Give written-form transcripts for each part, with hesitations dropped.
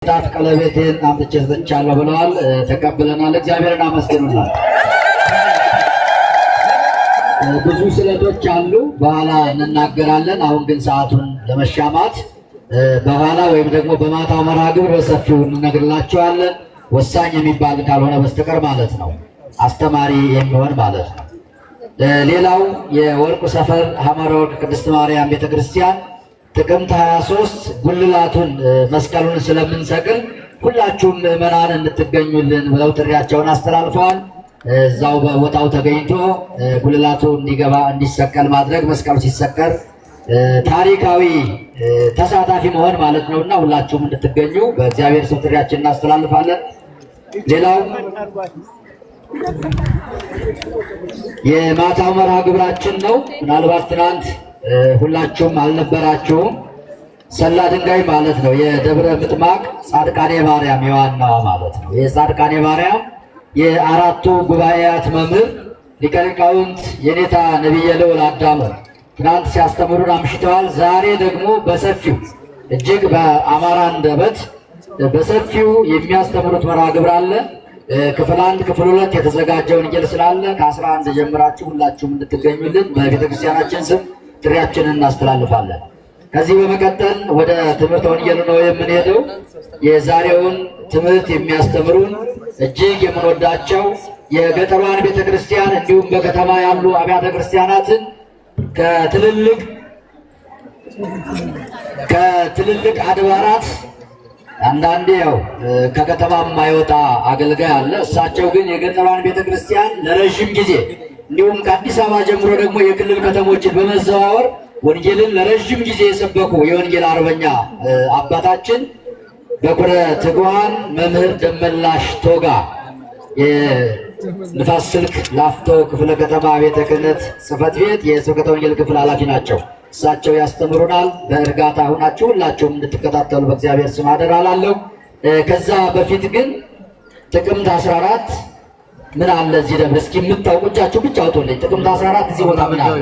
ጣት ቀለበቴን አምጥቼ ሰጥቻለሁ ብለዋል። ተቀብለናል። እግዚአብሔርን አመስግኑላት። ብዙ ስለቶች አሉ፣ በኋላ እንናገራለን። አሁን ግን ሰዓቱን ለመሻማት በኋላ ወይም ደግሞ በማታው መርሃ ግብር በሰፊው እንነግርላችኋለን። ወሳኝ የሚባል ካልሆነ በስተቀር ማለት ነው፣ አስተማሪ የሚሆን ማለት ነው። ሌላው የወርቁ ሰፈር ሐመረ ወርቅ ቅድስት ማርያም ቤተክርስቲያን ጥቅምት 23 ጉልላቱን መስቀሉን ስለምንሰቅል ሁላችሁም ምዕመናን እንድትገኙልን ብለው ጥሪያቸውን አስተላልፈዋል። እዛው በቦታው ተገኝቶ ጉልላቱ እንዲገባ እንዲሰቀል ማድረግ መስቀሉ ሲሰቀል ታሪካዊ ተሳታፊ መሆን ማለት ነውና ሁላችሁም እንድትገኙ በእግዚአብሔር ስም ጥሪያችንን እናስተላልፋለን። ሌላው የማታው መርሃ ግብራችን ነው። ምናልባት ትናንት ሁላችሁም አልነበራችሁም። ሰላ ድንጋይ ማለት ነው የደብረ ምጥማቅ ጻድቃኔ ማርያም የዋናዋ ማለት ነው። የጻድቃኔ ማርያም የአራቱ ጉባኤያት መምህር ሊቀ ሊቃውንት የኔታ ነቢየ ልዑል አዳሙ ትናንት ሲያስተምሩን አምሽተዋል። ዛሬ ደግሞ በሰፊው እጅግ በአማራ አንደበት በሰፊው የሚያስተምሩት መርሃ ግብር አለ። ክፍል 1 ክፍል 2 የተዘጋጀ ወንጌል ስላለ ከ11 ጀምራችሁ ሁላችሁም እንድትገኙልን በቤተክርስቲያናችን ስም ጥሪያችንን እናስተላልፋለን። ከዚህ በመቀጠል ወደ ትምህርት ወንጌል ነው የምንሄደው። የዛሬውን ትምህርት የሚያስተምሩን እጅግ የምንወዳቸው የገጠሯን ቤተክርስቲያን እንዲሁም በከተማ ያሉ አብያተ ክርስቲያናትን ከትልልቅ አድባራት አንዳንዴ ያው ከከተማ የማይወጣ አገልጋይ አለ። እሳቸው ግን የገጠሯን ቤተክርስቲያን ለረጅም ጊዜ እንዲሁም ከአዲስ አበባ ጀምሮ ደግሞ የክልል ከተሞችን በመዘዋወር ወንጌልን ለረጅም ጊዜ የሰበኩ የወንጌል አርበኛ አባታችን በኩረ ትጉሃን መምህር ደመላሽ ቶጋ የንፋስ ስልክ ላፍቶ ክፍለ ከተማ ቤተ ክህነት ጽሕፈት ቤት የስብከተ ወንጌል ክፍል ኃላፊ ናቸው። እሳቸው ያስተምሩናል። በእርጋታ ሁናችሁ ሁላችሁም እንድትከታተሉ በእግዚአብሔር ስም አደራ እላለሁ። ከዛ በፊት ግን ጥቅምት 14 ምን አለ እዚህ ደብር? እስኪ የምታውቁ እጃችሁ ብቻ አውጡልኝ። ጥቅምት 14 እዚህ ቦታ ምን አለ?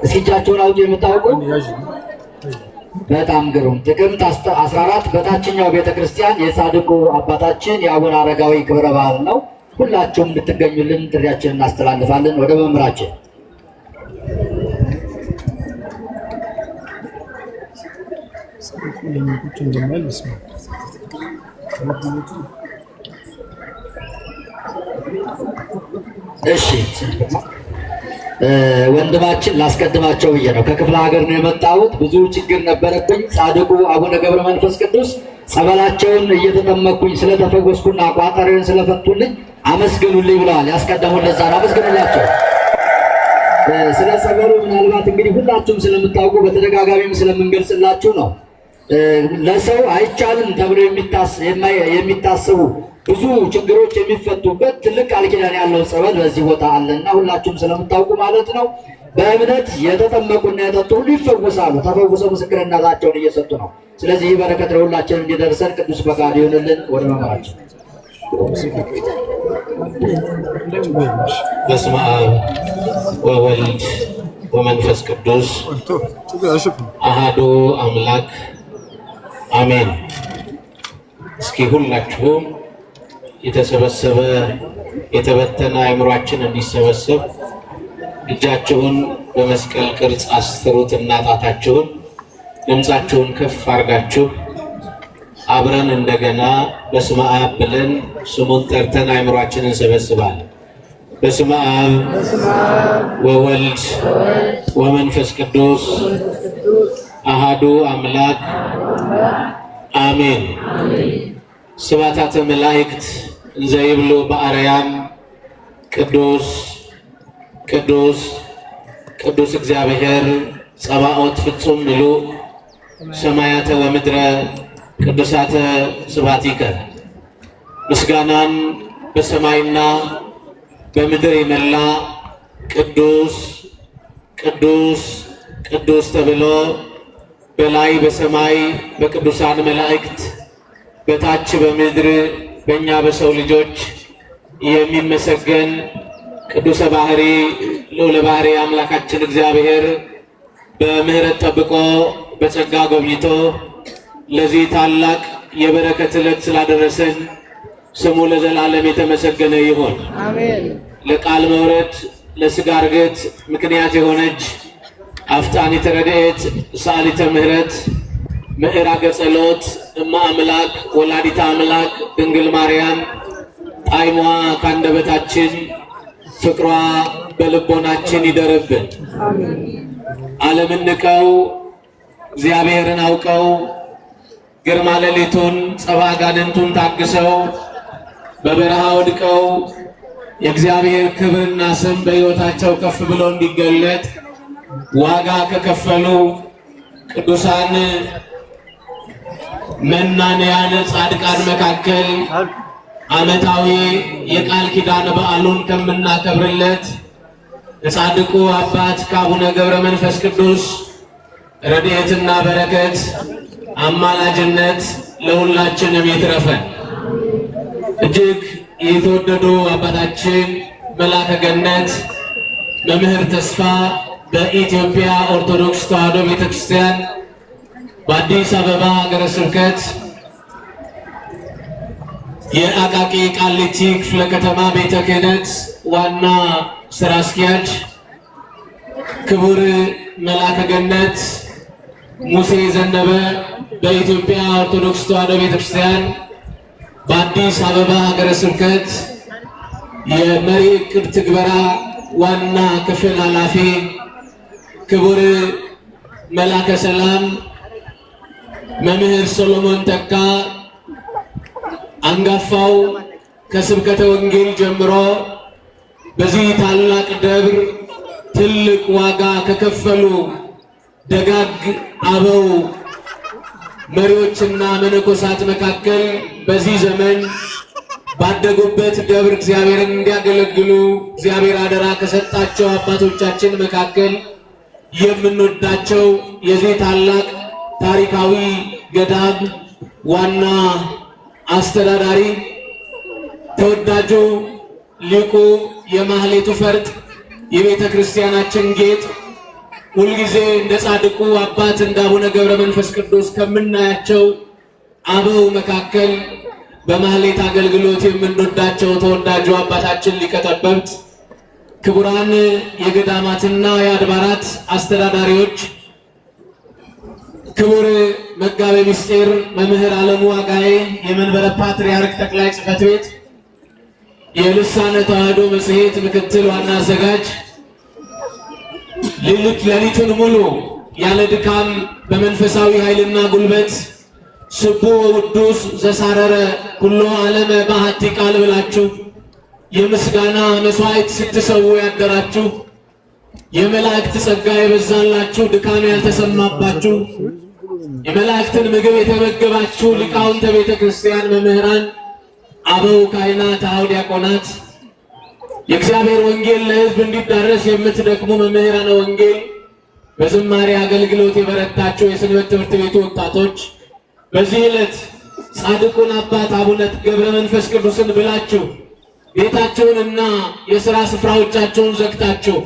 እስኪ እጃችሁን አውጡ የምታውቁ። በጣም ግሩም። ጥቅምት 14 በታችኛው ቤተክርስቲያን የጻድቁ አባታችን የአቡነ አረጋዊ ክብረ በዓል ነው። ሁላችሁም እንድትገኙልን ጥሪያችንን እናስተላልፋለን። ወደ መምህራችን እሺ ወንድማችን ላስቀድማቸው ብዬ ነው። ከክፍለ ሀገር ነው የመጣሁት። ብዙ ችግር ነበረብኝ። ጻድቁ አቡነ ገብረ መንፈስ ቅዱስ ጸበላቸውን እየተጠመኩኝ ስለተፈወስኩና ቋጠሬን ስለፈቱልኝ አመስግኑልኝ ብለዋል። ያስቀደሙን ለዛ ነው። አመስግኑላቸው። ስለ ጸበሉ ምናልባት እንግዲህ ሁላችሁም ስለምታውቁ በተደጋጋሚም ስለምንገልጽላችሁ ነው። ለሰው አይቻልም ተብሎ የሚታሰቡ ብዙ ችግሮች የሚፈቱበት ትልቅ ቃል ኪዳን ያለው ጸበል በዚህ ቦታ አለና ሁላችሁም ስለምታውቁ ማለት ነው። በእምነት የተጠመቁና የጠጡ ሁሉ ይፈወሳሉ። ተፈውሰው ምስክርነታቸውን እየሰጡ ነው። ስለዚህ በረከት ለሁላችን እንዲደርሰን ቅዱስ ፈቃድ ይሁንልን። ወደ መምህራችን። በስመ አብ ወወልድ ወመንፈስ ቅዱስ አሃዱ አምላክ አሜን። እስኪ ሁላችሁም የተሰበሰበ የተበተነ አእምሯችን እንዲሰበሰብ እጃችሁን በመስቀል ቅርጽ አስሩት እና ጣታችሁን ድምፃችሁን ከፍ አድርጋችሁ አብረን እንደገና በስመ አብ ብለን ስሙን ጠርተን አእምሯችንን እንሰበስባለን። በስመ አብ ወወልድ ወመንፈስ ቅዱስ አሃዱ አምላክ አሜን። ስብሐተ መላእክት እንዘ ይብሉ በአርያም ቅዱስ ቅዱስ ቅዱስ እግዚአብሔር ጸባኦት ፍጹም ምሉእ ሰማያተ ወምድረ ቅዱሳተ ስብሐቲከ። ምስጋናን በሰማይና በምድር የመላ ቅዱስ ቅዱስ ቅዱስ ተብሎ በላይ በሰማይ በቅዱሳን መላእክት በታች በምድር በእኛ በሰው ልጆች የሚመሰገን ቅዱሰ ባህሪ ልዑለ ባህሪ አምላካችን እግዚአብሔር በምህረት ጠብቆ በጸጋ ጎብኝቶ ለዚህ ታላቅ የበረከት ዕለት ስላደረሰን ስሙ ለዘላለም የተመሰገነ ይሁን። አሜን። ለቃል መውረድ ለሥጋ እርገት ምክንያት የሆነች አፍጣኒተ ረድኤት ሰአሊተ ምሕረት ምዕራገ ጸሎት እማ አምላክ ወላዲተ አምላክ ድንግል ማርያም ጣዕሟ ካንደበታችን ፍቅሯ በልቦናችን ይደርብን። ዓለምን ንቀው እግዚአብሔርን አውቀው ግርማ ሌሊቱን ጸባ አጋንንቱን ታግሰው በበረሃ ወድቀው የእግዚአብሔር ክብርና ስም በሕይወታቸው ከፍ ብሎ እንዲገለጥ ዋጋ ከከፈሉ ቅዱሳን መናንያን ጻድቃን መካከል ዓመታዊ የቃል ኪዳን በዓሉን ከምናከብርለት ከጻድቁ አባት ከአቡነ ገብረ መንፈስ ቅዱስ ረድኤትና በረከት አማላጅነት ለሁላችንም ይትረፈን። እጅግ የተወደዱ አባታችን መላከ ገነት መምህር ተስፋ በኢትዮጵያ ኦርቶዶክስ ተዋሕዶ ቤተክርስቲያን በአዲስ አበባ ሀገረ ስብከት የአቃቂ ቃሊቲ ክፍለ ከተማ ቤተ ክህነት ዋና ስራ አስኪያጅ ክቡር መላከ ገነት ሙሴ ዘነበ በኢትዮጵያ ኦርቶዶክስ ተዋሕዶ ቤተክርስቲያን በአዲስ አበባ ሀገረ ስብከት የመሪ ዕቅድ ትግበራ ዋና ክፍል ኃላፊ ክቡር መላከ ሰላም መምህር ሶሎሞን ተካ አንጋፋው ከስብከተ ወንጌል ጀምሮ በዚህ ታላቅ ደብር ትልቅ ዋጋ ከከፈሉ ደጋግ አበው መሪዎችና መነኮሳት መካከል በዚህ ዘመን ባደጉበት ደብር እግዚአብሔርን እንዲያገለግሉ እግዚአብሔር አደራ ከሰጣቸው አባቶቻችን መካከል የምንወዳቸው የዚህ ታላቅ ታሪካዊ ገዳም ዋና አስተዳዳሪ ተወዳጁ ሊቁ የማህሌቱ ፈርጥ የቤተ ክርስቲያናችን ጌጥ ሁልጊዜ እንደ ጻድቁ አባት እንደ አቡነ ገብረ መንፈስ ቅዱስ ከምናያቸው አበው መካከል በማህሌት አገልግሎት የምንወዳቸው ተወዳጁ አባታችን ሊቀ ጠበብት ክቡራን የገዳማትና የአድባራት አስተዳዳሪዎች፣ ክቡር መጋቤ ምስጢር መምህር ዓለሙ አጋዬ የመንበረ ፓትርያርክ ጠቅላይ ጽሕፈት ቤት የልሳነ ተዋሕዶ መጽሔት ምክትል ዋና አዘጋጅ፣ ሌሊቱን ሙሉ ያለ ድካም በመንፈሳዊ ኃይልና ጉልበት ስቡ ወውዱስ ዘሳረረ ኩሎ ዓለመ በአሐቲ ቃል ብላችሁ የምስጋና መስዋዕት ስትሰዉ ያደራችሁ የመላእክት ጸጋ የበዛላችሁ ድካም ያልተሰማባችሁ የመላእክትን ምግብ የተመገባችሁ ሊቃውንተ ቤተ ክርስቲያን መምህራን፣ አበው ካህናት፣ አበው ዲያቆናት፣ የእግዚአብሔር ወንጌል ለሕዝብ እንዲዳረስ የምትደክሙ መምህራነ ወንጌል፣ በዝማሬ አገልግሎት የበረታችሁ የሰንበት ትምህርት ቤቱ ወጣቶች፣ በዚህ ዕለት ጻድቁን አባት አቡነ ገብረ መንፈስ ቅዱስን ብላችሁ ቤታችሁንና የሥራ ስፍራዎቻችሁን ዘግታችሁ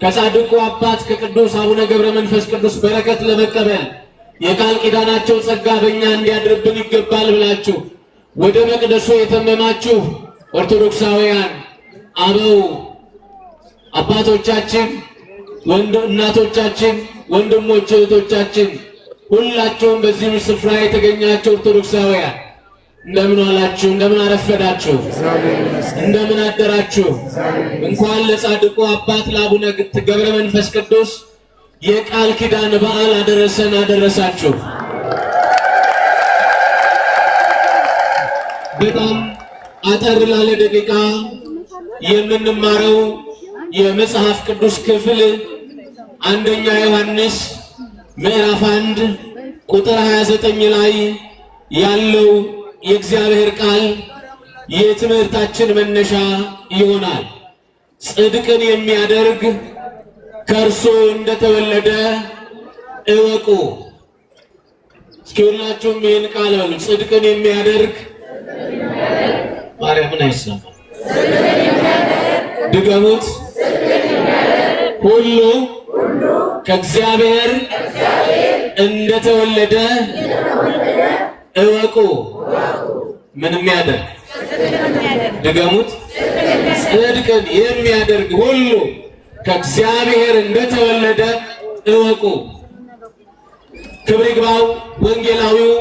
ከጻድቁ አባት ከቅዱስ አቡነ ገብረ መንፈስ ቅዱስ በረከት ለመቀበል የቃል ኪዳናቸው ጸጋ በእኛ እንዲያድርብን ይገባል ብላችሁ ወደ መቅደሱ የተመማችሁ ኦርቶዶክሳውያን አበው አባቶቻችን፣ እናቶቻችን፣ ወንድሞች፣ እህቶቻችን ሁላችሁም በዚህ ስፍራ የተገኛችሁ ኦርቶዶክሳውያን እንደምን ዋላችሁ? እንደምን አረፈዳችሁ? እንደምን አደራችሁ? እንኳን ለጻድቁ አባት ለአቡነ ገብረ መንፈስ ቅዱስ የቃል ኪዳን በዓል አደረሰን አደረሳችሁ። በጣም አጠር ላለ ደቂቃ የምንማረው የመጽሐፍ ቅዱስ ክፍል አንደኛ ዮሐንስ ምዕራፍ 1 ቁጥር 29 ላይ ያለው የእግዚአብሔር ቃል የትምህርታችን መነሻ ይሆናል። ጽድቅን የሚያደርግ ከእርሱ እንደተወለደ እወቁ። እስኪ ሁላችሁም ይህን ቃል በሉ። ጽድቅን የሚያደርግ ማርያምን አይሰማ ድገሙት። ሁሉ ከእግዚአብሔር እንደተወለደ እወቁ ምን የሚያደርግ ድገሙት፣ ጽድቅን የሚያደርግ ሁሉ ከእግዚአብሔር እንደተወለደ እወቁ። ክብር ይግባው ወንጌላዊው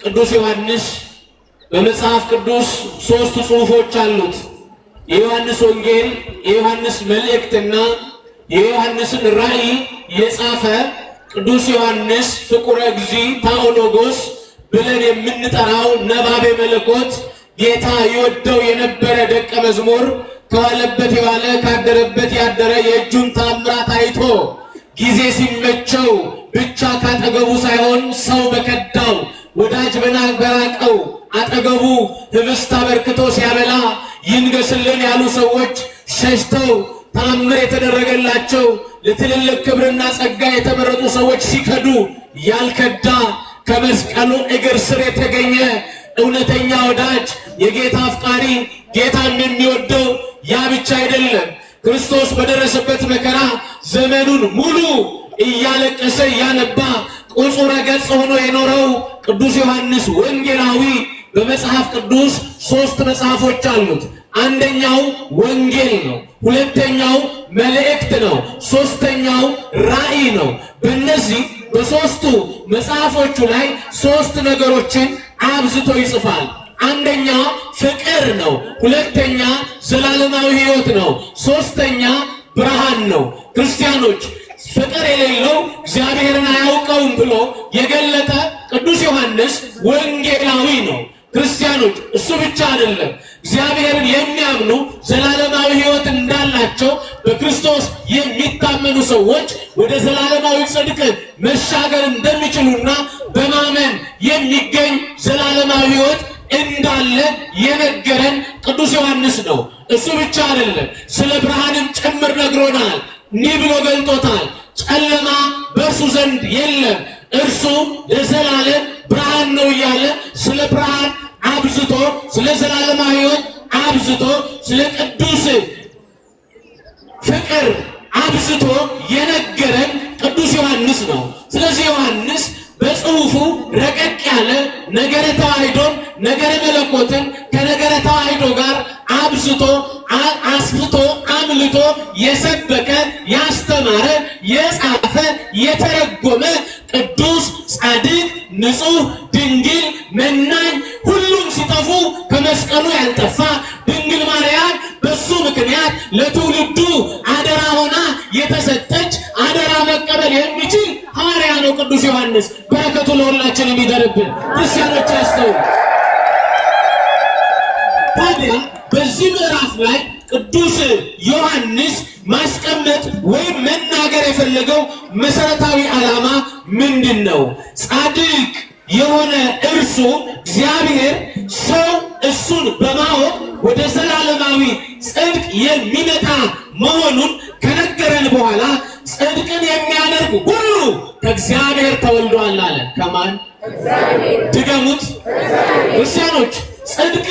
ቅዱስ ዮሐንስ በመጽሐፍ ቅዱስ 3 ጽሑፎች አሉት። የዮሐንስ ወንጌል፣ የዮሐንስ መልእክትና የዮሐንስን ራእይ የጻፈ ቅዱስ ዮሐንስ ፍቁረ እግዚእ ታኦሎጎስ ብለን የምንጠራው ነባቤ መለኮት ጌታ ይወደው የነበረ ደቀ መዝሙር ከዋለበት የዋለ ካደረበት ያደረ የእጁን ታምራት አይቶ ጊዜ ሲመቸው ብቻ ካጠገቡ ሳይሆን ሰው በከዳው ወዳጅ በራቀው አጠገቡ ህብስት አበርክቶ ሲያበላ ይንገስልን ያሉ ሰዎች ሸሽተው ታምር የተደረገላቸው ለትልልቅ ክብርና ጸጋ የተመረጡ ሰዎች ሲከዱ ያልከዳ ከመስቀሉ እግር ስር የተገኘ እውነተኛ ወዳጅ የጌታ አፍቃሪ ጌታን የሚወደው ያ ብቻ አይደለም። ክርስቶስ በደረሰበት መከራ ዘመኑን ሙሉ እያለቀሰ እያነባ ቁጹረ ገጽ ሆኖ የኖረው ቅዱስ ዮሐንስ ወንጌላዊ በመጽሐፍ ቅዱስ 3 መጽሐፎች አሉት። አንደኛው ወንጌል ነው፣ ሁለተኛው መልእክት ነው፣ ሶስተኛው ራእይ ነው። በእነዚህ በ3ቱ መጽሐፎቹ ላይ 3 ነገሮችን አብዝቶ ይጽፋል። አንደኛ ፍቅር ነው፣ ሁለተኛ ዘላለማዊ ሕይወት ነው፣ ሶስተኛ ብርሃን ነው። ክርስቲያኖች ፍቅር የሌለው እግዚአብሔርን አያውቀውም ብሎ የገለጠ ቅዱስ ዮሐንስ ወንጌላዊ ነው። ክርስቲያኖች እሱ ብቻ አይደለም፣ እግዚአብሔርን የሚያምኑ ዘላለማዊ ሕይወት እንዳላቸው በክርስቶስ የሚታመኑ ሰዎች ወደ ዘላለማዊ ጽድቅ መሻገር እንደሚችሉና በማመን የሚገኝ ዘላለማዊ ሕይወት እንዳለ የነገረን ቅዱስ ዮሐንስ ነው። እሱ ብቻ አይደለም፣ ስለ ብርሃንም ጭምር ነግሮናል። እንዲህ ብሎ ገልጦታል። ጨለማ በእርሱ ዘንድ የለም፣ እርሱ ለዘላለም ብርሃን ነው እያለ ስለ ብርሃን አብዝቶ፣ ስለ ዘላለማዊ ሕይወት አብዝቶ፣ ስለ ቅዱስ ፍቅር አብዝቶ የነገረን ቅዱስ ዮሐንስ ነው። ስለዚህ ዮሐንስ በጽሑፉ ረቀቅ ያለ ነገረ ተዋሕዶን ነገረ መለኮትን ከነገረ ተዋሕዶ ጋር አብዝቶ አስፍቶ አምልቶ የሰበከ ያስተማረ የጻፈ የተረጎመ ቅዱስ ጻድቅ ንጹሕ ድንግል መናኝ ሁሉም ሲጠፉ ከመስቀሉ ያልጠፋ ድንግል ማርያም በሱ ምክንያት ለትውልዱ አደራ ሆና የተሰጠች አደራ መቀበል የሚችል ሐዋርያ ነው ቅዱስ ዮሐንስ። በረከቱ ለሁላችን የሚደርብን ክርስቲያኖች ያስተውሉ። ታዲያ በዚህ ምዕራፍ ላይ ቅዱስ ዮሐንስ ማስቀመጥ ወይም መናገር የፈለገው መሰረታዊ ዓላማ ምንድን ነው? ጻድቅ የሆነ እርሱ እግዚአብሔር ሰው እሱን በማወቅ ወደ ዘላለማዊ ጽድቅ የሚመጣ መሆኑን ከነገረን በኋላ ጽድቅን የሚያደርግ ሁሉ ከእግዚአብሔር ተወልዷል አለ። ከማን? ድገሙት ክርስቲያኖች። ጽድቅ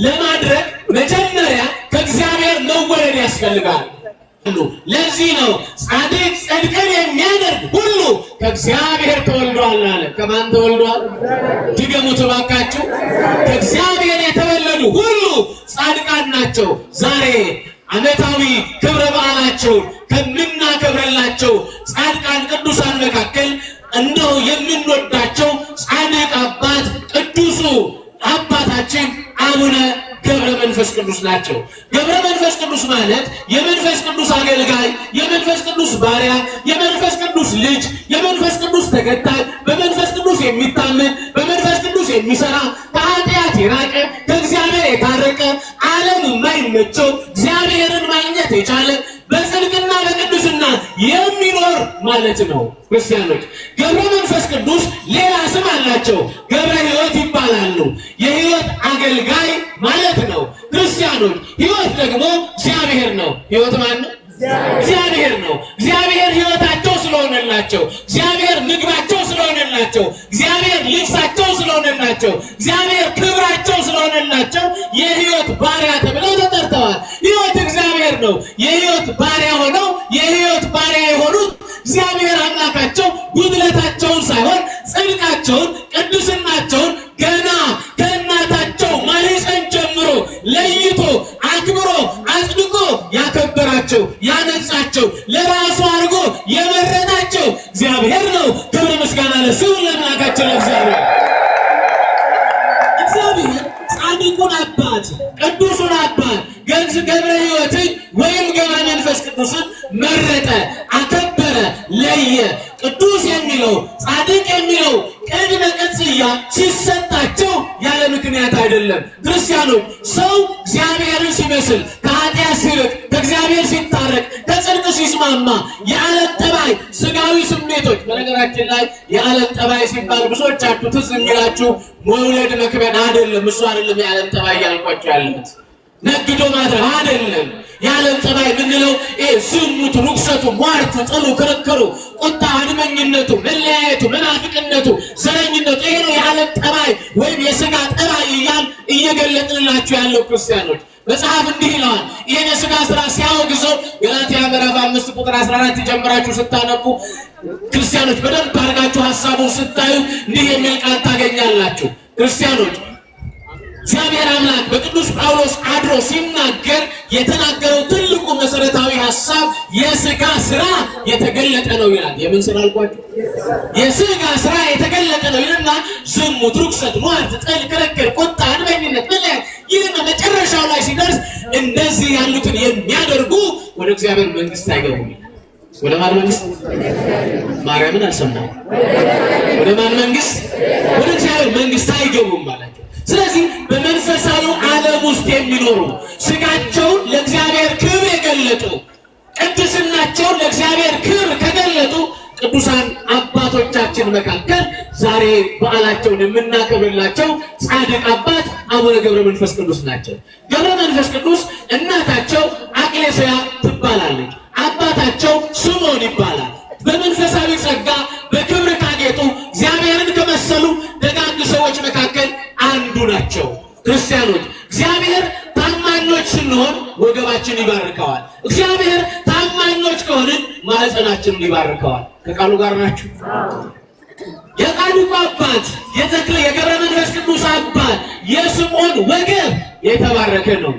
ለማድረግ መጀመሪያ ከእግዚአብሔር መወለድ ያስፈልጋል። ለዚህ ነው ጻድቅ ጽድቅን የሚያደርግ ሁሉ ከእግዚአብሔር ተወልዷል አለ። ከማን ተወልዷል? ድገሙት እባካችሁ። ከእግዚአብሔር የተወለዱ ሁሉ ጻድቃን ናቸው። ዛሬ ዓመታዊ ክብረ በዓላቸውን ከምናከብረላቸው ጻድቃን ቅዱሳን መካከል እንደው የምንወዳቸው ጻድቅ አባት ቅዱሱ አባታችን አቡነ ገብረ መንፈስ ቅዱስ ናቸው። ገብረ መንፈስ ቅዱስ ማለት የመንፈስ ቅዱስ አገልጋይ፣ የመንፈስ ቅዱስ ባሪያ፣ የመንፈስ ቅዱስ ልጅ፣ የመንፈስ ቅዱስ ተከታይ፣ በመንፈስ ቅዱስ የሚታመን፣ በመንፈስ ቅዱስ የሚሰራ፣ ከኃጢአት የራቀ፣ ከእግዚአብሔር የታረቀ፣ ዓለም የማይመቸው እግዚአብሔርን ማግኘት የቻለ በጽድቅና በቅድስና የሚኖር ማለት ነው። ክርስቲያኖች ገብረ መንፈስ ቅዱስ ሌላ ስም አላቸው። ገብረ ሕይወት ይባላሉ። የሕይወት አገልጋይ ማለት ነው። ክርስቲያኖች ሕይወት ደግሞ እግዚአብሔር ነው። ሕይወት ማን ነው? እግዚአብሔር ነው። እግዚአብሔር ሕይወታቸው ስለሆነላቸው፣ እግዚአብሔር ምግባቸው ስለሆነላቸው፣ እግዚአብሔር ልብሳቸው ስለሆነላቸው፣ እግዚአብሔር ክብራቸው ስለሆነላቸው የሕይወት ባሪያ ተብለው ተጠርተዋል። ሕይወት እግዚአብሔር ነው። የሕይወት ባሪያ ሆነው የሕይወት ባሪያ የሆኑት እግዚአብሔር አምላካቸው ጉድለታቸውን ሳይሆን ጽድቃቸውን፣ ቅድስናቸውን ገና ጻድቁን አባት ቅዱሱን አባት ገብረ ሕይወትን ወይም ገብረ መንፈስ ቅዱስን መረጠ፣ አከበረ፣ ለየ። ቅዱስ የሚለው ጻድቅ የሚለው ቅድመ ቅጽያ ሲሰጣቸው ያለ ምክንያት አይደለም። ክርስቲያኖች ሰው እግዚአብሔርን ሲመስል ከኃጢአት ሲርቅ ከእግዚአብሔር ሲታረቅ ከጽድቅ ሲስማማ የዓለም ጠባይ ስጋዊ ስሜቶች በነገራችን ላይ የዓለም ጠባይ ሲባል ብዙዎቻችሁ ትዝ የሚላችሁ መውለድ መክበድ አይደለም። እሱ አይደለም የዓለም ጠባይ ያልኳቸው ያለበት ነግዶ ማድረግ አይደለም። የዓለም ጠባይ ምንለው ዝሙት፣ ርኩሰቱ፣ ሟርቱ፣ ጥሉ፣ ክርክሩ፣ ቁጣ፣ አድመኝነቱ፣ መለያየቱ፣ መናፍቅነቱ፣ ዘረኝነቱ ይሄ ነው የዓለም ጠባይ ወይም የሥጋ ጠባይ እያል እየገለጥንላችሁ ያለው ክርስቲያኖች። መጽሐፍ እንዲህ ይለዋል። ይህን የሥጋ ሥራ ሲያወግዘው ገላትያ ምዕራፍ 5 ቁጥር 14 ጀምራችሁ ስታነቡ ክርስቲያኖች በደንብ አድርጋችሁ ሐሳቡን ስታዩ እንዲህ የሚል ቃል ታገኛላችሁ። ክርስቲያኖች እግዚአብሔር አምላክ በቅዱስ ጳውሎስ አድሮ ሲናገር የተናገረው ትልቁ መሰረታዊ ሐሳብ የሥጋ ሥራ የተገለጠ ነው ይላል። የምን ሥራ አልኳችሁ? የሥጋ ሥራ የተገለጠ ነው ይልና ዝሙት፣ ርኩሰት፣ ሟርት፣ ጥል፣ ክርክር፣ ቁጣ፣ አድመኝነት፣ መለያየት ይህና መጨረሻው ላይ ሲደርስ እንደዚህ ያሉትን የሚያደርጉ ወደ እግዚአብሔር መንግሥት አይገቡም። ወደ ማን መንግሥት? ማርያምን አልሰማሁም። ወደ ማን መንግሥት? ወደ እግዚአብሔር መንግሥት አይገቡም ማለት። ስለዚህ በመንፈሳዊ ዓለም ውስጥ የሚኖሩ ስጋቸውን ለእግዚአብሔር ክብር የገለጡ ቅድስናቸውን ለእግዚአብሔር ክብር ከገለጡ ቅዱሳን አባቶቻችን መካከል ዛሬ በዓላቸውን የምናከብርላቸው ጻድቅ አባት አቡነ ገብረ መንፈስ ቅዱስ ናቸው። ገብረ መንፈስ ቅዱስ እናታቸው አቅሌስያ ትባላለች። አባታቸው ስምዖን ይባላል። በመንፈሳዊ ጸጋ በክብር ካጌጡ እግዚአብሔርን ከመሰሉ ደጋግ ሰዎች መካከል አንዱ ናቸው። ክርስቲያኖች እግዚአብሔር ታማኞች ስንሆን ወገባችን ይባርከዋል። እግዚአብሔር ታማኞች ከሆንን ማህፀናችንን ይባርከዋል። ከቃሉ ጋር ናችሁ? የጻድቁ አባት የገብረ መንፈስ ቅዱስ አባት የስምዖን ወገብ የተባረከ ነው።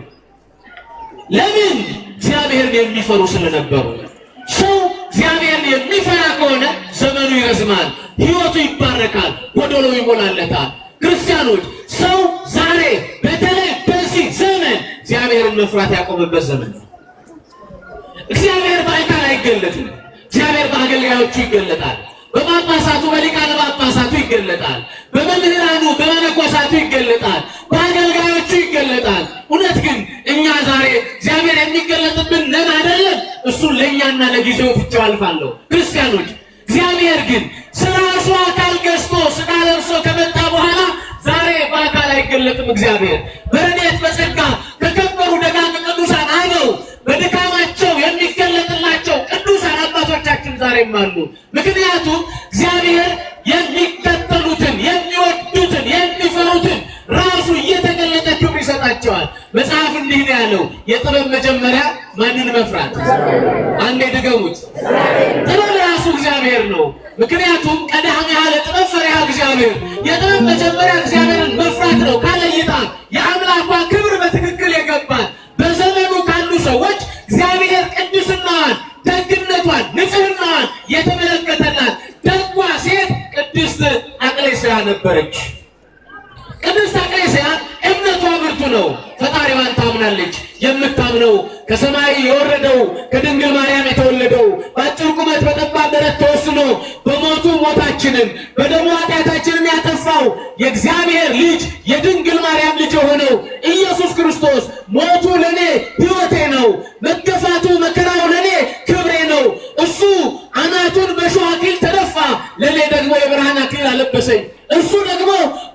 ለምን? እግዚአብሔርን የሚፈሩ ስለነበሩ። ሰው እግዚአብሔርን የሚፈራ ከሆነ ዘመኑ ይረዝማል፣ ሕይወቱ ይባረካል፣ ጎደሎ ይሞላለታል። ክርስቲያኖች ሰው ዛሬ በተለይ በዚህ ዘመን እግዚአብሔርን መፍራት ያቆመበት ዘመን ነው። እግዚአብሔር በአካል አይገለጥም። እግዚአብሔር በአገልጋዮቹ ይገለጣል። በጳጳሳቱ በሊቃነ ጳጳሳቱ ይገለጣል። በመምህራኑ በመነኮሳቱ ይገለጣል። በአገልጋዮቹ ይገለጣል። እውነት ግን እኛ ዛሬ እግዚአብሔር የሚገለጥብን ነን አይደለም። እሱን ለእኛና ለጊዜው ትቼው አልፋለሁ። ክርስቲያኖች እግዚአብሔር ግን ስለራሱ አካል ገዝቶ ሥጋ ለብሶ ከመጣ በኋላ ዛሬ በአካል አይገለጥም። እግዚአብሔር በረድኤት በጸጋ ከከበሩ ደጋግ ቅዱሳን አበው በድካማቸው የሚገለጥላቸው ቅዱሳን አባቶቻችን ዛሬም አሉ። ምክንያቱም እግዚአብሔር የሚከተሉትን የሚወዱትን የሚፈሩትን ራሱ እየተገለጠ ክብር ይሰጣቸዋል። መጽሐፍ እንዲህ ነው ያለው፣ የጥበብ መጀመሪያ ማንን መፍራት? አንዴ ድገሙት። ጥበብ ራሱ እግዚአብሔር ነው። ምክንያቱም ቀዳሚ ያለ ጥበብ ፈሪሃ እግዚአብሔር፣ የጥበብ መጀመሪያ እግዚአብሔርን መፍራት ነው። ካለይታ የአምላኳ ክብር በትክክል የገባል በዘመኑ ካሉ ሰዎች እግዚአብሔር ቅድስናዋን፣ ደግነቷን፣ ንጽህናዋን የተመለከተላት ደጓ ሴት ቅድስት አቅሌስያ ነበረች። ቅድስት አቅሌስያ እምነቷ ብርቱ ነው። ፈጣሪዋን ታምናለች። የምታምነው ከሰማይ የወረደው ከድንግል ማርያም የተወለደው በአጭር ቁመት በጠባብ ደረት ተወስኖ በሞቱ ሞታችንን በደሙ ኃጢአታችንን ያጠፋው የእግዚአብሔር ልጅ የድንግል ማርያም ልጅ የሆነው ኢየሱስ ክርስቶስ ሞቱ ለኔ ሕይወቴ ነው፣ መገፋቱ መከራው ለኔ ክብሬ ነው። እሱ አናቱን በሾህ አክሊል ተደፋ፣ ለኔ ደግሞ የብርሃን አክሊል አለበሰኝ። እሱ ደግሞ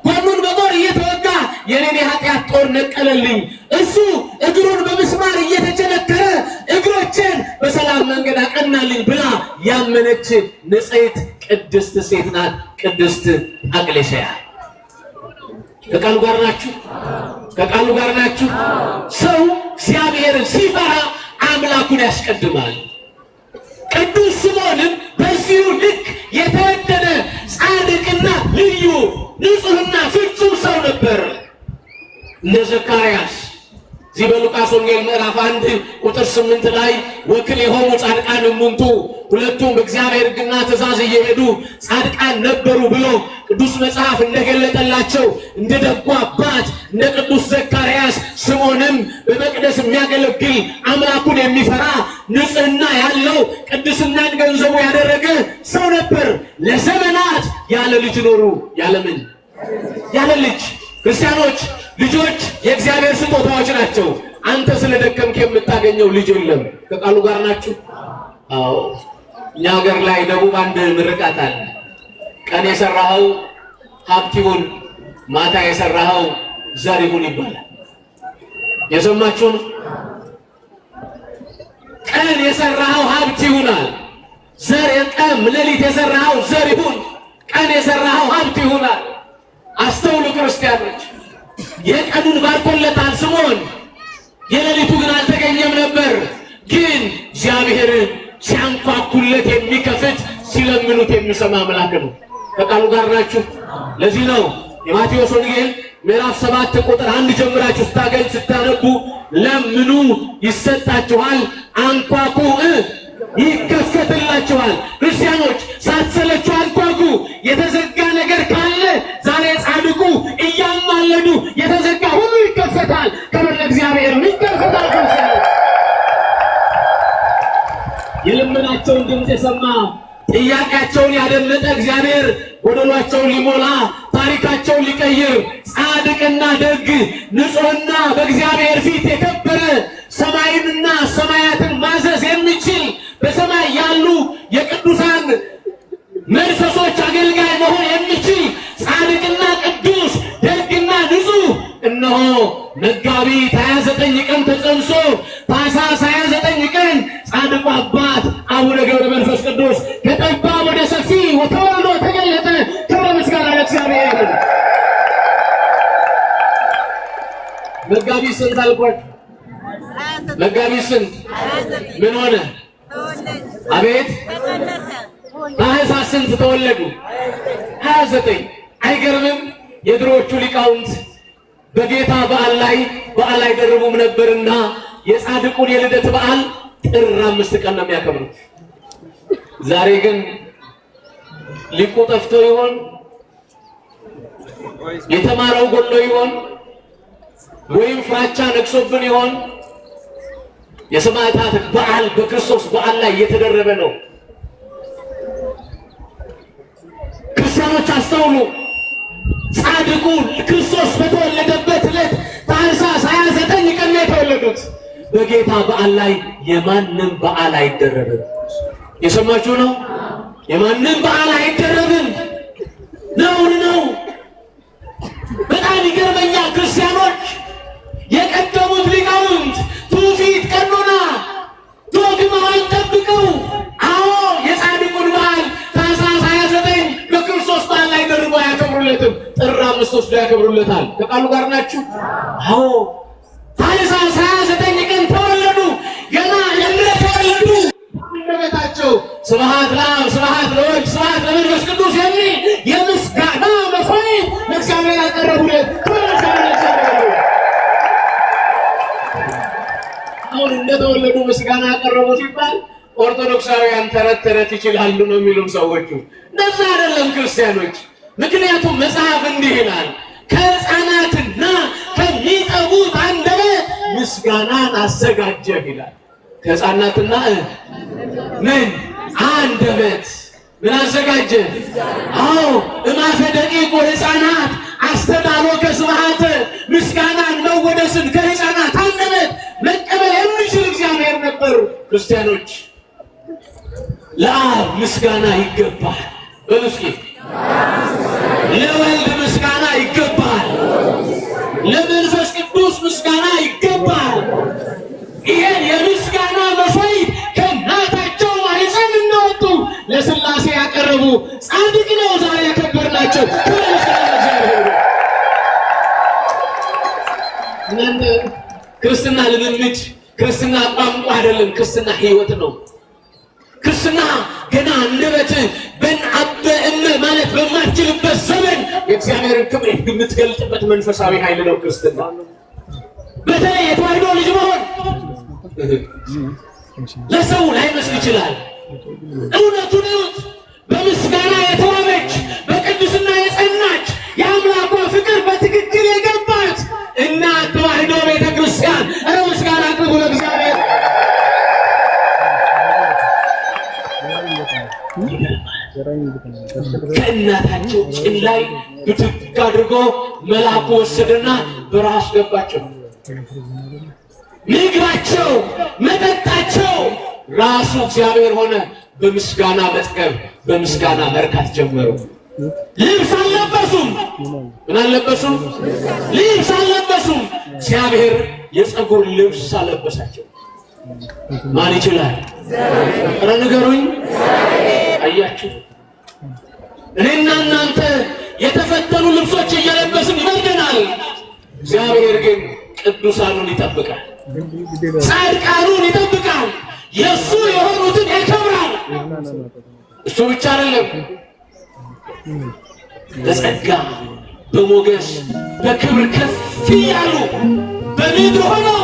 ጎኑን በጦር እየተወጋ የኔን የኃጢአት ጦር ነቀለልኝ። እሱ እግሩን በምስማር እየተቸነከረ እግሮቼን በሰላም መንገድ አቀናልኝ ብላ ያመነች ንጽሕት ቅድስት ሴት ናት ቅድስት አቅሌስያ። ከቃሉ ጋር ናችሁ? ከቃሉ ጋር ናችሁ? ሰው እግዚአብሔርን ሲፈራ አምላኩን ያስቀድማል። ቅዱስ ስምዖንም በዚሁ ልክ የተወደደ ጻድቅና ልዩ ንጹሕና ፍጹም ሰው ነበር። እንደ ዘካርያስ እዚህ በሉቃስ ወንጌል ምዕራፍ 1 ቁጥር 8 ላይ ወክልኤሆሙ ጻድቃን እሙንቱ፣ ሁለቱም በእግዚአብሔር ሕግና ትእዛዝ እየሄዱ ጻድቃን ነበሩ ብሎ ቅዱስ መጽሐፍ እንደገለጠላቸው እንደ ደጉ አባት እንደ ቅዱስ ዘካርያስ ስምዖንም በመቅደስ የሚያገለግል አምላኩን የሚፈራ ንጽሕና ያለው ቅድስናን ገንዘቡ ያደረገ ሰው ነበር። ለዘመናት ያለ ልጅ ኖሩ። ያለምን ያለ ልጅ። ክርስቲያኖች ልጆች የእግዚአብሔር ስጦታዎች ናቸው። አንተ ስለደከምክ የምታገኘው ልጅ የለም። ከቃሉ ጋር ናችሁ? አዎ። እኛ ሀገር ላይ ደቡብ አንድ ምርቃት አለ። ቀን የሰራኸው ሀብት ይሁን፣ ማታ የሰራኸው ዘር ይሁን ይባላል። የሰማችሁ ነው? ቀን የሰራኸው ሀብት ይሁናል። ዘር የቀም ሌሊት የሰራኸው ዘር ይሁን፣ ቀን የሰራኸው ሀብት ይሁናል። አስተውሉ ክርስቲያኖች። የቀኑን ባርኮለታል ስምዖን፣ የሌሊቱ ግን አልተገኘም ነበር። ግን እግዚአብሔር ሲያንኳኩለት የሚከፍት ሲለምኑት የሚሰማ አምላክ ነው። ከቃሉ ጋር ናችሁ? ለዚህ ነው የማቴዎስ ወንጌል ምዕራፍ 7 ቁጥር 1 ጀምራችሁ ስታነቡ ለምኑ ይሰጣችኋል፣ አንኳኩ ይከፈትላችኋል። ክርስቲያኖች ሳትሰለቹ አንኳኩ። የተዘጋ ነገር ካለ ዛሬ ጻድቁ እያማለዱ የተዘጋ ሁሉ ይከፈታል። ክብር ለእግዚአብሔር። ይከፈታል። ክርስቲያኖች የልመናቸውን ድምፅ የሰማ ጥያቄያቸውን ያደመጠ እግዚአብሔር ጎደሏቸውን ሊሞላ ታሪካቸውን ሊቀይር ጻድቅና ደግ ንጹሕና በእግዚአብሔር ፊት የከበረ ሰማይንና ሰማያትን ማዘዝ የሚችል በሰማይ ያሉ የቅዱሳን መንፈሶች አገልጋይ መሆን የሚችል ጻድቅና ቅዱስ ደግና ንጹሕ እነሆ መጋቢት 29 ቀን ተጸንሶ ታኅሳስ 29 ቀን ጻድቁ አባት አቡነ ገብረ መንፈስ ቅዱስ ከጠባብ ወደ ሰፊ ተወልዶ ተገለጠ። ክብረ ምስጋና ለእግዚአብሔር። መጋቢት ስንት አልኳችሁ? መጋቢት ስንት ምን ሆነ? አቤት ታኅሳስ ስንት ተወለዱ? 29። አይገርምም? የድሮዎቹ ሊቃውንት በጌታ በዓል አይደርቡም ነበርና የጻድቁን የልደት በዓል ጥር 5 ቀን ነው የሚያከብሩት። ዛሬ ግን ሊቁ ጠፍቶ ይሆን? የተማረው ጎሎ ይሆን? ወይም ፍራቻ ነግሶብን ይሆን? የሰማዕታት በዓል በክርስቶስ በዓል ላይ እየተደረበ ነው። ክርስቲያኖች አስተውሉ። ጻድቁ ክርስቶስ በተወለደበት ዕለት ታኅሳስ 29 ቀን ነው የተወለዱት። በጌታ በዓል ላይ የማንም በዓል አይደረብም። የሰማችሁ ነው? የማንም በዓል አይደረብም። ነውር ነው። በጣም ይገርመኛል። ክርስቲያኖች የቀደሙት ሊቃውንት ትውፊት፣ ቀኖና፣ ዶግማውን ጠብቀው አዎ የጻድቁን በዓል ታኅሳስ 29 በክርስቶስ በዓል ላይ ደርበው አያከብሩለትም። ጥር 5 ወስደው ያከብሩለታል። ከቃሉ ጋር ናችሁ? አዎ ታኅሳስ 29 ቀን ተወለዱ። ገና እንደተወለዱ እንደበታቸው ስብሐት ለአብ ስብሐት ለወልድ ስብሐት ለመንፈስ ቅዱስ የሚል የምስጋና መስዋዕት ለእግዚአብሔር ያቀረቡለት። አሁን እንደተወለዱ ምስጋና ያቀረቡ ሲባል ኦርቶዶክሳውያን ተረት ይችላሉ ነው የሚሉም ሰዎቹ። እንደዛ አይደለም ክርስቲያኖች። ምክንያቱም መጽሐፍ እንዲህ ይላል፣ ከሕፃናትና ከሚጠቡት አንደበት ምስጋናን አዘጋጀህ ይላል። ከሕፃናትና ምን አንደበት ምን አዘጋጀ? አዎ እማፈ ደቂቅ ሕፃናት አስተዳሎከ ስብሐተ ምስጋናን መወደስን ከሕፃናት አንደበት መቀበል የሚችል እግዚአብሔር ነበር። ክርስቲያኖች ለአብ ምስጋና ይገባል። በሉ እስኪ ለወልድ ምስጋና ይገባል፣ ለመንፈስ ቅዱስ ምስጋና ይገባል። ይሄን የምስጋና መስዋዕት ከእናታቸው ማኅፀን እንደወጡ ለሥላሴ ያቀረቡ ጻድቅ ነው ዛሬ ያከበርናቸው። እናንተ ክርስትና ልምምድ፣ ክርስትና ቋንቋ አይደለም፣ ክርስትና ሕይወት ነው። ክርስትና ገና አንደበት በእንአበ እመ ማለት በማትችልበት ዘመን የእግዚአብሔርን ክብር የምትገልጥበት መንፈሳዊ ኃይል ነው ክርስትና። በተለይ የተዋሕዶ ልጅ መሆን ለሰው ላይመስል ይችላል። እውነቱን እዩት። በምስጋና የተዋበች በቅድስና የጸናች የአምላኳ ፍቅር በትክክል የገባት ከእናታቸው ጭን ላይ ብድግ አድርጎ መልአኩ ወሰደና በረሃ አስገባቸው። ምግባቸው መጠጣቸው ራሱ እግዚአብሔር ሆነ። በምስጋና መጥገብ፣ በምስጋና መርካት ጀመሩ። ልብስ አልለበሱም። ምን አልለበሱም? ልብስ አልለበሱም። እግዚአብሔር የፀጉር ልብስ አለበሳቸው። ማን ይችላል? ኧረ ንገሩኝ። አያችሁ፣ እኔና እናንተ የተፈተኑ ልብሶች እየለበስን ይበርደናል። እግዚአብሔር ግን ቅዱሳኑን ይጠብቃል፣ ጻድቃኑን ይጠብቃል፣ የእሱ የሆኑትን ያከብራል። እሱ ብቻ አይደለም፣ በጸጋ በሞገስ በክብር ከፍ እያሉ በምድር ሆነው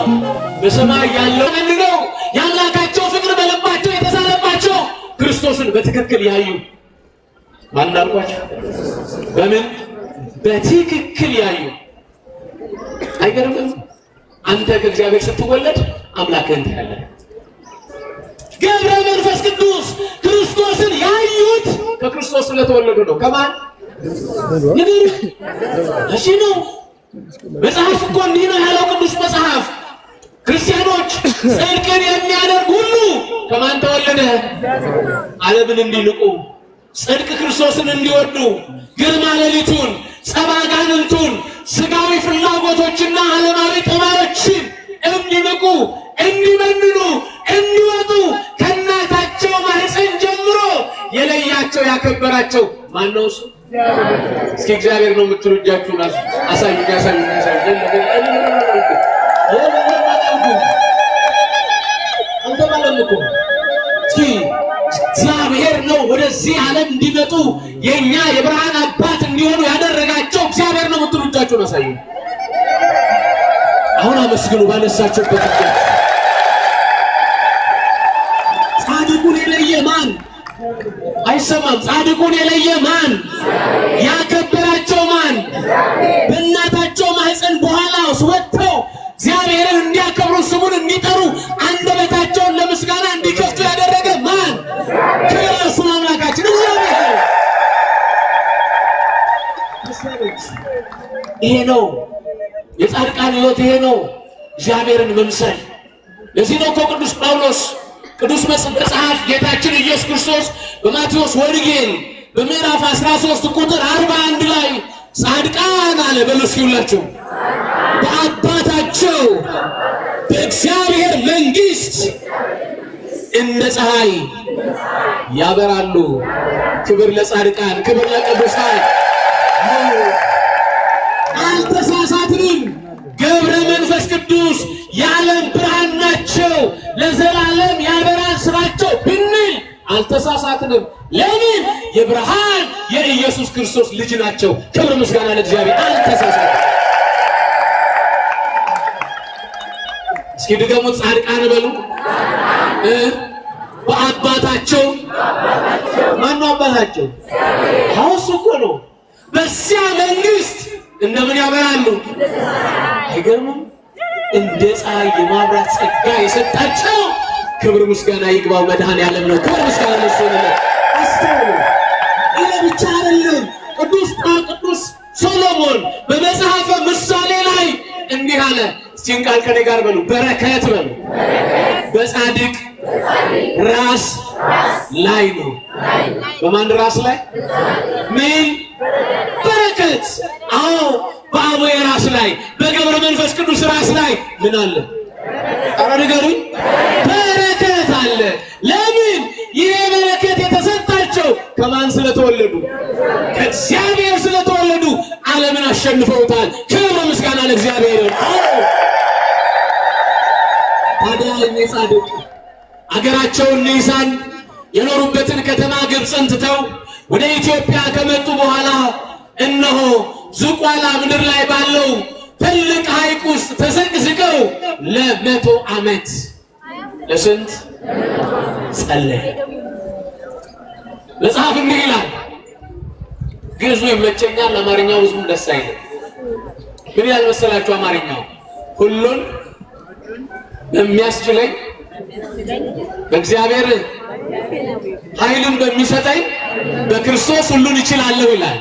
በሰማይ ያለው ነው ያላካቸው ፍቅር በልባቸው የተሳለባቸው ክርስቶስን በትክክል ያዩ ማን አልኳቸው? በምን በትክክል ያዩ። አይገርምም? አንተ ከእግዚአብሔር ስትወለድ አምላክህን ታያለህ። ገብረ መንፈስ ቅዱስ ክርስቶስን ያዩት ከክርስቶስ ስለተወለዱ ነው። ከማን ንገሩ? እሺ ነው። መጽሐፍ እኮ እንዲህ ነው ያለው ቅዱስ መጽሐፍ። ክርስቲያኖች ጽድቅን የሚያደርግ ሁሉ ከማን ተወለደ? ዓለምን እንዲንቁ፣ ጽድቅ ክርስቶስን እንዲወዱ፣ ግርማ ሌሊቱን፣ ጸባጋንንቱን፣ ስጋዊ ፍላጎቶችና ዓለማዊ ጠባዮችን እንዲንቁ፣ እንዲመንኑ፣ እንዲወጡ ከእናታቸው ማህፀን ጀምሮ የለያቸው ያከበራቸው ማን ነው? እሱ እስኪ እግዚአብሔር ነው የምትሉ እጃችሁን አሳዩ። አንተ ማለት እኮ እስኪ እግዚአብሔር ነው ወደዚህ ዓለም እንዲመጡ የኛ የብርሃን አባት እንዲሆኑ ያደረጋቸው እግዚአብሔር ነው የምትሉ እጃችሁን አሳዩ። አሁን አመስግኑ ባነሳችሁበት እጃችሁ። ጻድቁን የለየ ማን? አይሰማም። ጻድቁን የለየ ማን? ያከበራቸው ማን? በእናታቸው ማህፀን በኋላ ወጥተው እግዚአብሔርን እንዲያከብሩ ስሙን እንዲጠሩ አንደበታቸውን ለምስጋና እንዲከፍቱ ያደረገ ማን? ክርስቶስ አምላካችን እግዚአብሔር። ይሄ ነው የጻድቃን ሕይወት፣ ይሄ ነው እግዚአብሔርን መምሰል። ለዚህ ነው እኮ ቅዱስ ጳውሎስ ቅዱስ መጽሐፍ ጌታችን ኢየሱስ ክርስቶስ በማቴዎስ ወንጌል በምዕራፍ 13 ቁጥር 41 ላይ ጻድቃን አለ በሉ እስኪ ሁላችሁ በአባታቸው በእግዚአብሔር መንግሥት እንደ ፀሐይ ያበራሉ። ክብር ለጻድቃን፣ ክብር ለቅዱሳን። አልተሳሳትንም። ገብረ መንፈስ ቅዱስ የዓለም ብርሃን ናቸው፣ ለዘላለም ያበራል ስራቸው ብንል አልተሳሳትንም። ለምን? የብርሃን የኢየሱስ ክርስቶስ ልጅ ናቸው። ክብር ምስጋና ለእግዚአብሔር። አልተሳሳትንም። እስኪ ድገሙት። ጻድቃን በሉ። በአባታቸው ማነው አባታቸው? ሐውስ እኮ ነው። በዚያ መንግስት እንደምን ያበራሉ? አይገርምም? እንደ ፀሐይ የማብራት ጸጋ የሰጣቸው ክብር ምስጋና ይግባው መድኃኔዓለም ነው። ክብር ምስጋና ለእግዚአብሔር። አስተውሉ። ይሄ ብቻ አይደለም። ቅዱስ ሶሎሞን በመጽሐፈ ምሳሌ ላይ እንዲህ አለ። እስኪን ቃል ከኔ ጋር በሉ። በረከት በሉ። በጻድቅ ራስ ላይ ነው። በማን ራስ ላይ? ምን በረከት? አዎ በአቡዬ ራስ ላይ፣ በገብረ መንፈስ ቅዱስ ራስ ላይ ምን አለ? ኧረ ንገሩኝ። በረከት አለ። ለምን? ይሄ በረከት የተሰጣቸው ከማን ስለተወለዱ? ከእግዚአብሔር ስለተወለዱ ዓለምን አሸንፈውታል። ክብር ምስጋና ለእግዚአብሔር። ታዲያ እኚህ ጻድቅ አገራቸውን ኒሳን የኖሩበትን ከተማ ግብፅን ትተው ወደ ኢትዮጵያ ከመጡ በኋላ እነሆ ዝቋላ ምድር ላይ ባለው ትልቅ ሐይቅ ውስጥ ተዘቅዝቀው ለ100 ዓመት ለስንት ጸለየ። መጽሐፍ እንዲህ ይላል። ግዕዙ ይመቸኛል፣ አማርኛው ብዙም ደስ አይልም። ምን ያህል መሰላችሁ? አማርኛው ሁሉን በሚያስችለኝ በእግዚአብሔር ኃይልን በሚሰጠኝ በክርስቶስ ሁሉን እችላለሁ ይላል።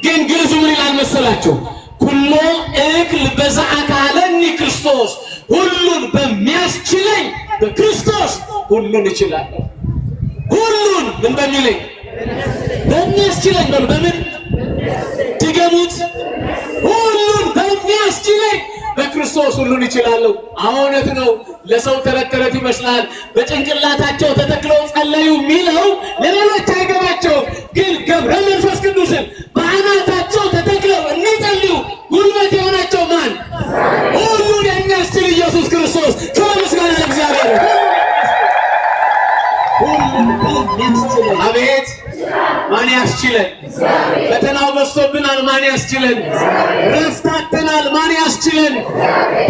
ግን ግዕዙ ምን ይላል መሰላችሁ? ኩሎ እክል በዘአካለኒ ክርስቶስ፣ ሁሉን በሚያስችለኝ በክርስቶስ ሁሉን እችላለሁ። ሁሉን ምን በሚለኝ በሚያስችለኝ በሉ። በምን ድገሙት? ሁሉን በሚያስችለኝ በክርስቶስ ሁሉን እችላለሁ። እውነት ነው። ለሰው ተረት ይመስላል። በጭንቅላታቸው ተተክለው ጸለዩ የሚለው ለሌሎች አይገባቸውም። ግን ገብረ መንፈስ ቅዱስን በአናታቸው ተተክለው እንጸልዩ ጉልበት የሆናቸው ማን? ሁሉን የሚያስችል ኢየሱስ ክርስቶስ። ከምስጋና ለእግዚአብሔር። ሁሉን የሚያስችል አቤት ማን ያስችለን? ፈተናው በዝቶብናል። ማን ያስችለን? ረፍታተናል። ማን ያስችለን?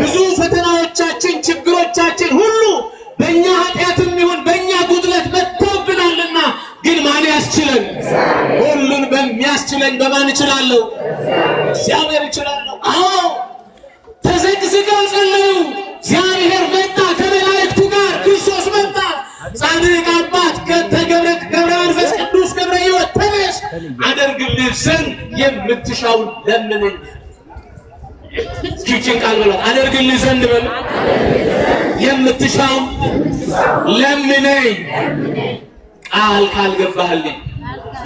ብዙ ፈተናዎቻችን፣ ችግሮቻችን ሁሉ በእኛ ኃጢአትም ይሁን በእኛ ጉድለት መጥተውብናልና፣ ግን ማን ያስችለን? ሁሉን በሚያስችለን በማን እችላለሁ? እግዚአብሔር እችላለሁ። አዎ ተዘግዝገው ጸለዩ። እግዚአብሔር መጣ ከመላእክቱ ጋር። ክርስቶስ መጣ። ጻድቅ አባት ገብረ መንፈስ ቅዱስ ገብረ ሕይወት ተነስ፣ አደርግልህ ዘንድ የምትሻውን ለምነኝ። ይህችን ቃል በሏት። አደርግልህ ዘንድ በሉ። የምትሻውን ለምነኝ። ቃል ካልገባህልኝ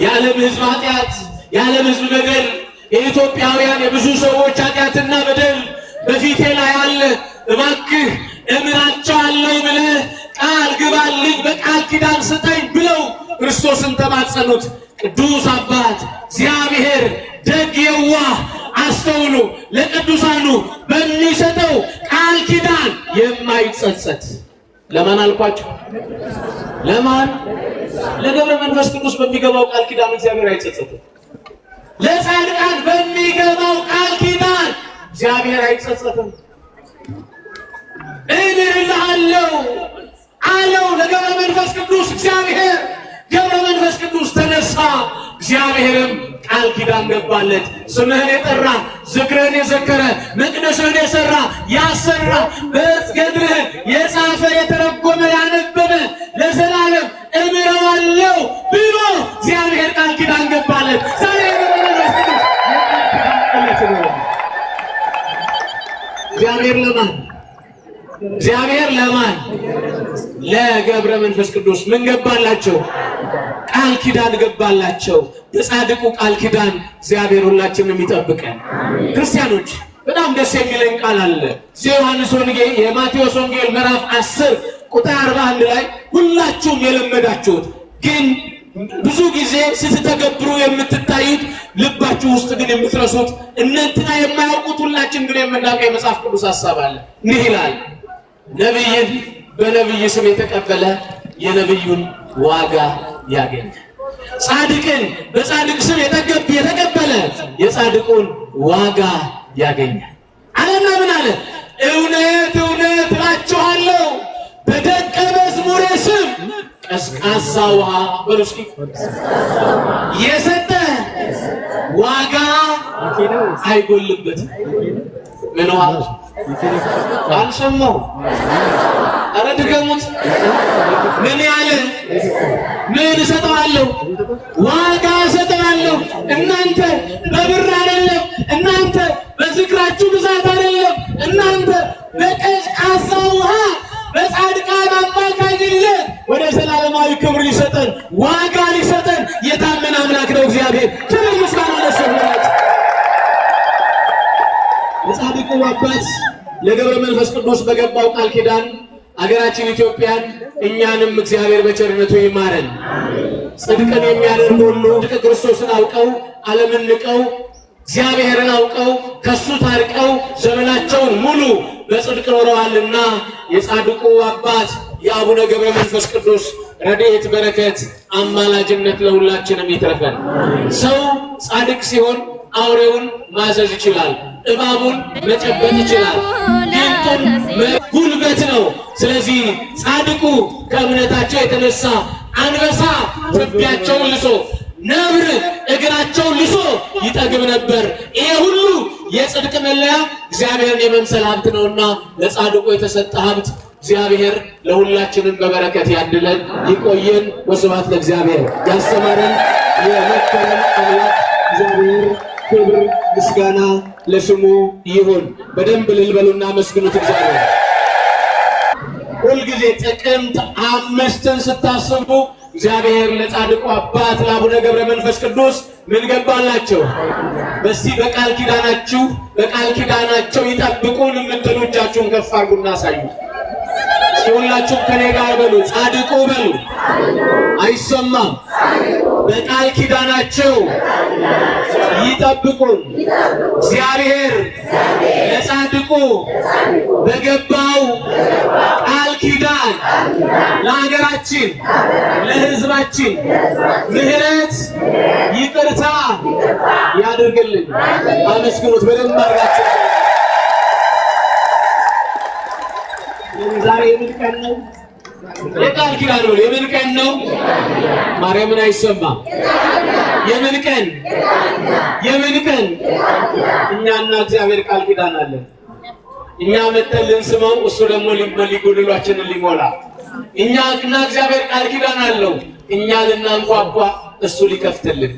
የዓለም ሕዝብ ኃጢአት፣ የዓለም ሕዝብ በደል፣ የኢትዮጵያውያን የብዙ ሰዎች ኃጢአትና በደል በፊቴ ላይ አለ። እባክህ እምራቸዋለሁ ብለህ ቃል ግባልኝ፣ በቃል ኪዳን ስጠኝ ብለው ክርስቶስን ተማጸኑት። ቅዱስ አባት እግዚአብሔር ደግ የዋህ፣ አስተውሉ፣ ለቅዱሳኑ በሚሰጠው ቃል ኪዳን የማይጸጸት ለማን አልኳቸው? ለማን? ለገብረ መንፈስ ቅዱስ በሚገባው ቃል ኪዳን እግዚአብሔር አይጸጸትም። ለጻድቃን በሚገባው ቃል ኪዳን እግዚአብሔር አይጸጸትም። እምርልሃለሁ አለው ለገብረ መንፈስ ቅዱስ እግዚአብሔር። ገብረ መንፈስ ቅዱስ ተነሳ። እግዚአብሔርም ቃል ኪዳን ገባለት። ስምህን የጠራ ዝክርህን የዘከረ መቅደስህን የሰራ ያሰራ በገድርህን የጻፈ የተረጎመ ያነበበ ለዘላለም እምረዋለሁ ብሎ እግዚአብሔር ቃል ኪዳን ገባለት። ዛሬ እግዚአብሔር ለማን? እግዚአብሔር ለማን? ለገብረ መንፈስ ቅዱስ ምን ገባላቸው? ቃል ኪዳን ገባላቸው። በጻድቁ ቃል ኪዳን እግዚአብሔር ሁላችንም ይጠብቀን። ክርስቲያኖች በጣም ደስ የሚለኝ ቃል አለ። ዮሐንስ ወንጌል የማቴዎስ ወንጌል ምዕራፍ 10 ቁጥር 41 ላይ ሁላችሁም የለመዳችሁት ግን ብዙ ጊዜ ስትተገብሩ የምትታዩት ልባችሁ ውስጥ ግን የምትረሱት እነንትና የማያውቁት ሁላችን ግን የምናውቀው የመጽሐፍ ቅዱስ ሐሳብ አለ። እንዲህ ይላል፣ ነቢይን በነቢይ ስም የተቀበለ የነቢዩን ዋጋ ያገኛል። ጻድቅን በጻድቅ ስም የተቀበለ የጻድቁን ዋጋ ያገኛል አለና ምን አለ? እውነት እውነት እላችኋለሁ በደቀ መዝሙሬ ስም ቀዝቃዛ ውሃ በሉስኪ የሰጠ ዋጋ አይጎልበትም። ምን ውሃ አልሰማው? ኧረ ድገሙት። ምን ያለ? ምን እሰጠዋለሁ? ዋጋ እሰጠዋለሁ። እናንተ በብር አይደለም፣ እናንተ በዝክራችሁ ብዛት አይደለም፣ እናንተ በቀዝቃዛ ውሃ በጻድቃን አማካኝነት ወደ ዘላለማዊ ክብር ሊሰጠን ዋጋ ሊሰጠን የታመነ አምላክ ነው እግዚአብሔር። ክብር ምስጋና ለእሱ ይሁን። የጻድቁ አባት ለገብረ መንፈስ ቅዱስ በገባው ቃል ኪዳን አገራችን ኢትዮጵያን እኛንም እግዚአብሔር በቸርነቱ ይማረን። ጽድቅን የሚያደርጉ ሁሉ ክርስቶስን አውቀው ዓለምን ንቀው እግዚአብሔርን አውቀው ከሱ ታርቀው ዘመናቸውን ሙሉ በጽድቅ ኖረዋልና የጻድቁ አባት የአቡነ ገብረ መንፈስ ቅዱስ ረድኤት በረከት አማላጅነት ለሁላችንም ይትረፈን። ሰው ጻድቅ ሲሆን አውሬውን ማዘዝ ይችላል፣ እባቡን መጨበጥ ይችላል። ጊንጡን ጉልበት ነው። ስለዚህ ጻድቁ ከእምነታቸው የተነሳ አንበሳ ትቢያቸውን ልሶ ነብር እግራቸውን ልሶ ይጠግብ ነበር። ይሄ ሁሉ የጽድቅ መለያ እግዚአብሔርን የመምሰል ሀብት ነውና ለጻድቁ የተሰጠ ሀብት እግዚአብሔር ለሁላችንም በበረከት ያድለን፣ ይቆየን። ወስብሐት ለእግዚአብሔር። ያስተማረን የመከረን አምላክ እግዚአብሔር ክብር ምስጋና ለስሙ ይሁን። በደንብ ልልበሉና መስግኑት እግዚአብሔር። ሁልጊዜ ጥቅምት 5ን ስታስቡ እግዚአብሔር ለጻድቁ አባት ለአቡነ ገብረ መንፈስ ቅዱስ ምን ገባላቸው? በዚህ በቃል ኪዳናቸው ይጠብቁን የምትሉ እጃችሁን ከፍ አድርጉና አሳዩ። ሁላችሁም ከኔ ጋር በሉ፣ ጻድቁ በሉ። አይሰማም። በቃል ኪዳናቸው ይጠብቁን። እግዚአብሔር ለጻድቁ በገባው ቃል ኪዳን ለሀገራችን ለሕዝባችን ምሕረት ይቅርታ ያድርግልን። አመስግኑት በደንብ አድርጋችሁ። ዛሬ የምን ቀን ነው? የቃል ኪዳን ነው። የምን ቀን ነው? ማርያምን አይሰማም። የምን ቀን? የምን ቀን? እኛና እግዚአብሔር ቃል ኪዳን አለን። እኛ መተን ልንስመው፣ እሱ ደግሞ ሊጎድሏችንን ሊሞላ። እኛና እግዚአብሔር ቃል ኪዳን አለው። እኛ ልናንኳኳ፣ እሱ ሊከፍትልን።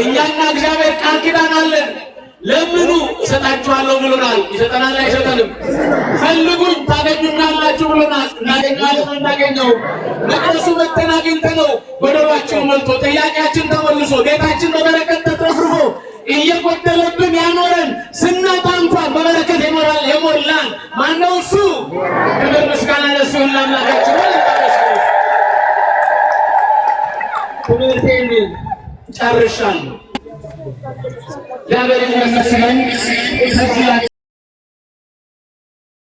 እኛና እግዚአብሔር ቃል ኪዳን አለን። ለምኑ እሰጣችኋለሁ ብሎናል። ይሰጠናል አይሰጠንም? ፈልጉኝ ታገኙኛላችሁ ብሎናል። እናገኛለን፣ እናገኘው። መቅደሱ መተን አግኝተነው ጎደሏችን ሞልቶ ጥያቄያችን ተመልሶ ጌታችን በበረከት ተትረፍርፎ እየጎደለብን ያኖረን ስናጣ እንኳን በበረከት የሞላን ማነው? እሱ። ክብር ምስጋና ለእሱ ይሁን ለአምላካችን። ትምህርቴን ጨርሻለሁ። እግዚአብሔር ይመስገን።